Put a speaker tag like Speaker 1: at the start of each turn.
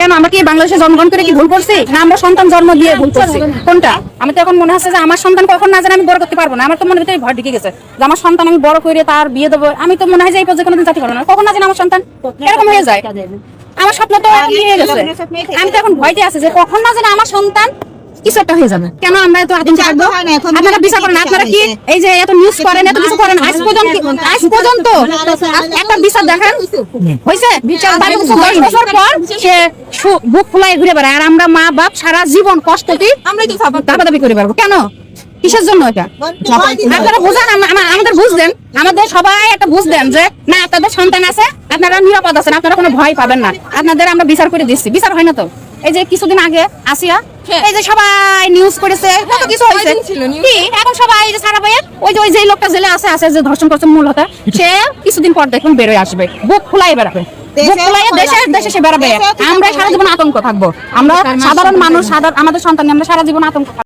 Speaker 1: কেন আমরা কি বাংলাদেশে জন্মগ্রহণ করে কি ভুল করছি, না আমরা সন্তান জন্ম দিয়ে ভুল করছি? কোনটা? আমি তো এখন মনে হচ্ছে যে আমার সন্তান কখন না জানি আমি বড় করতে পারবো না। আমার তো মনে ভিতরে ভয় ঢুকে গেছে যে আমার সন্তান আমি বড় করে তার বিয়ে দেবো। আমি তো মনে হয় যে এই পর্যায়ে কোনোদিন চাকরি করবো না। কখন না জানি আমার সন্তান এরকম হয়ে যায়। আমার স্বপ্ন তো হয়ে গেছে। আমি তো এখন ভয়তে আছি যে কখন না জানি আমার সন্তান কিছু একটা হয়ে যাবে। কেন আমরা এত আতঙ্ক থাকবো? আপনারা বিচার করেন। আপনারা কি এই যে এত নিউজ করেন, এত কিছু করেন, আজ পর্যন্ত একটা বিচার দেখেন হয়েছে? 10 বছর পর সে বুক ফুলাই ঘুরে বেড়ায়, আর আমরা মা বাপ সারা জীবন কষ্ট দিই, আমরাই তো দাবি করে পারবো কেন? কিসের জন্য এটা? আপনারা বুঝেন, আমাদের বুঝ দেন, আমাদের সবাই একটা বুঝ দেন যে না আপনাদের সন্তান আছে, আপনারা নিরাপদ আছেন, আপনারা কোনো ভয় পাবেন না। আপনাদের আমরা বিচার করে দিচ্ছি। বিচার হয় না তো? এই যে কিছুদিন আগে আসিয়া এই যে সবাই নিউজ করেছে, কত কিছু হয়েছে কি, এখন সবাই যে সারা ভাইয়ের ওই যে লোকটা জেলে আছে যে ধর্ষণ করছে মূল হতা, সে কিছুদিন পর দেখুন বেরোয় আসবে, বুক ফুলাই বেড়াবে, বুক ফুলাই দেশে সে বেড়াবে। আমরা সারা জীবন আতঙ্ক থাকবো। আমরা সাধারণ মানুষ, আমাদের সন্তান আমরা সারা জীবন আতঙ্ক থাকবো।